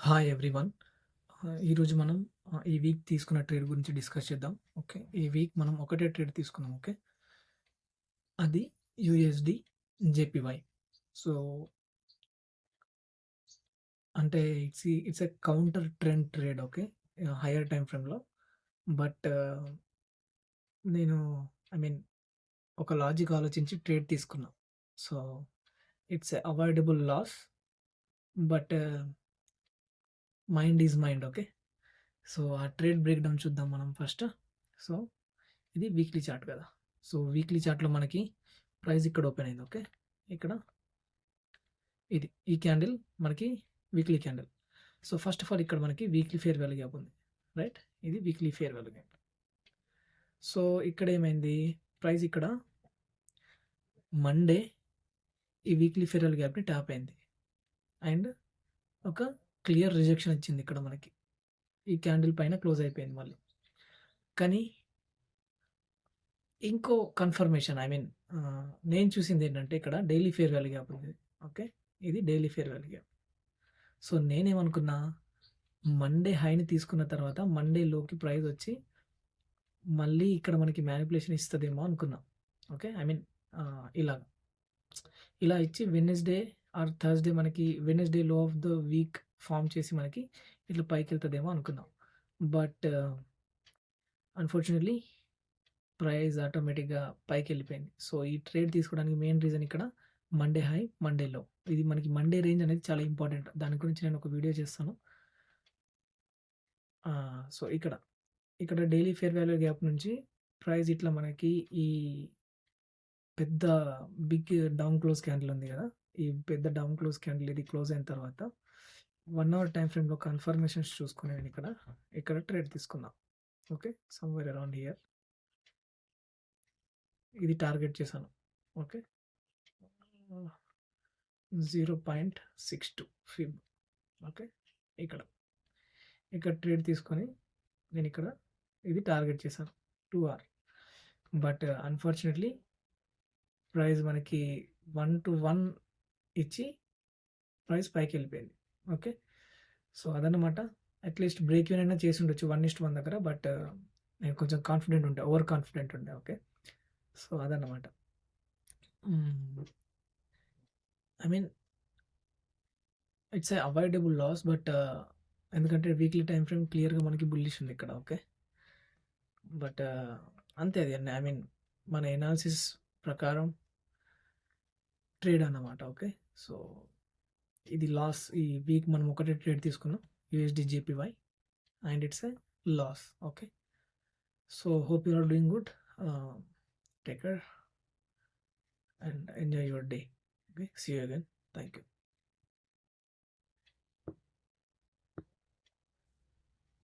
Hi everyone. ఈరోజు మనం ఈ వీక్ తీసుకున్న ట్రేడ్ గురించి డిస్కస్ చేద్దాం. ఓకే. ఈ వీక్ మనం ఒకటే ట్రేడ్ తీసుకున్నాం. ఓకే. అది యూఎస్‌డి జేపీవై. సో, అంటే it's a counter trend trade. Okay. Higher time ఫ్రేమ్‌లో. బట్ నేను ఐ మీన్ ఒక లాజిక్ ఆలోచించి ట్రేడ్ తీసుకున్నా. So, it's a avoidable loss. But mind is mind. Okay. So, ఆ ట్రేడ్ బ్రేక్ డౌన్ చూద్దాం మనం ఫస్ట్. సో, ఇది వీక్లీ చార్ట్ కదా! సో, వీక్లీ చార్ట్‌లో మనకి ప్రైస్ ఇక్కడ ఓపెన్ అయింది. ఓకే. ఇక్కడ ఈ క్యాండిల్ మనకి weekly candle. So, first of all ఇక్కడ మనకి వీక్లీ ఫేర్ వాల్యూ గ్యాప్ ఉంది. రైట్? ఇది weekly fair value gap. So, ఇక్కడ ఏమైంది? ప్రైస్ ఇక్కడ మండే ఈ వీక్లీ ఫేర్ వాల్యూ గ్యాప్‌ని టాప్ అయింది. అండ్ ఒక క్లియర్ రిజెక్షన్ ఇచ్చింది ఇక్కడ మనకి. ఈ క్యాండిల్ పైన క్లోజ్ అయిపోయింది మళ్ళీ. కానీ ఇంకో కన్ఫర్మేషన్ నేను చూసిందేంటంటే ఇక్కడ డైలీ ఫేర్ వాల్యూ గ్యాప్ ఉంది. ఓకే. ఇది daily fair value gap. So, నేనేమనుకున్నా మండే హైని తీసుకున్న తర్వాత మండే లోకి ప్రైస్ వచ్చి మళ్ళీ ఇక్కడ మనకి మ్యానిపులేషన్ ఇస్తదేమో అనుకున్నా. ఓకే. ఇలాగ. ఇలా ఇచ్చి వెడ్నెస్‌డే ఆర్ థర్స్‌డే మనకి వెడ్నెస్‌డే లో ఆఫ్ ద వీక్ ఫార్మ్ చేసి మనకి ఇట్లా పైకెళ్తదేమో అనుకున్నాం. బట్ అన్‌ఫార్చునేట్‌లీ ప్రైస్ ఆటోమేటిక్‌గా పైకెళ్ళిపోయింది. సో, ఈ ట్రేడ్ తీసుకోవడానికి మెయిన్ రీజన్ ఇక్కడ మండే హై, మండే లో. ఇది మనకి మండే రేంజ్ అనేది చాలా ఇంపార్టెంట్. దాని గురించి నేను ఒక వీడియో చేస్తాను. సో, ఇక్కడ డైలీ ఫేర్ వాల్యూ గ్యాప్ నుంచి ప్రైస్ ఇట్లా మనకి ఈ పెద్ద బిగ్ డౌన్ క్లోజ్ క్యాండిల్ ఉంది గదా! ఈ పెద్ద డౌన్ క్లోజ్ క్యాండిల్ ఇది క్లోజ్ అయిన తర్వాత 1 అవర్ టైమ్ ఫ్రేమ్‌లో కన్ఫర్మేషన్స్ చూసుకొని ఇక్కడ ట్రేడ్ తీసుకున్నా. ఓకే. Somewhere around here. ఇది టార్గెట్ చేశాను. ఓకే. 0.62 ఫిబ్. ఓకే. ఇక్కడ. ఇక్కడ ట్రేడ్ తీసుకొని నేనిక్కడ ఇది టార్గెట్ చేశాను 2 అవర్. బట్ అన్‌ఫార్చునేట్‌లీ ప్రైస్ మనకి 1-1 ఇచ్చి ప్రైస్ పైకెళ్ళిపోయింది. ఓకే. సో, అదన్నమాట. అట్‌లీస్ట్ బ్రేక్ ఈవెన్ అయినా చేసుండొచ్చు 1:1 దగ్గర. బట్ నేను కొంచెం కాన్ఫిడెంట్ ఉండే. ఓవర్ కాన్ఫిడెంట్ ఉండే. ఓకే. సో, అదన్నమాట. Hmm. I mean it's a avoidable loss. But ఎందుకంటే వీక్లీ టైమ్ ఫ్రేమ్ క్లియర్‌గా మనకి బుల్లిష్ ఉంది ఇక్కడ. ఓకే. బట్ అంతే అది. మన ఎనాలిసిస్ ప్రకారం ట్రేడ్ అన్నమాట. ఓకే. సో, ఇది లాస్. ఈ వీక్ మనం ఒకటే ట్రేడ్ తీసుకున్నాం. USD JPY and it's a loss. Okay. So, hope you are doing good. Take care and enjoy your day. Okay. See you again. Thank you.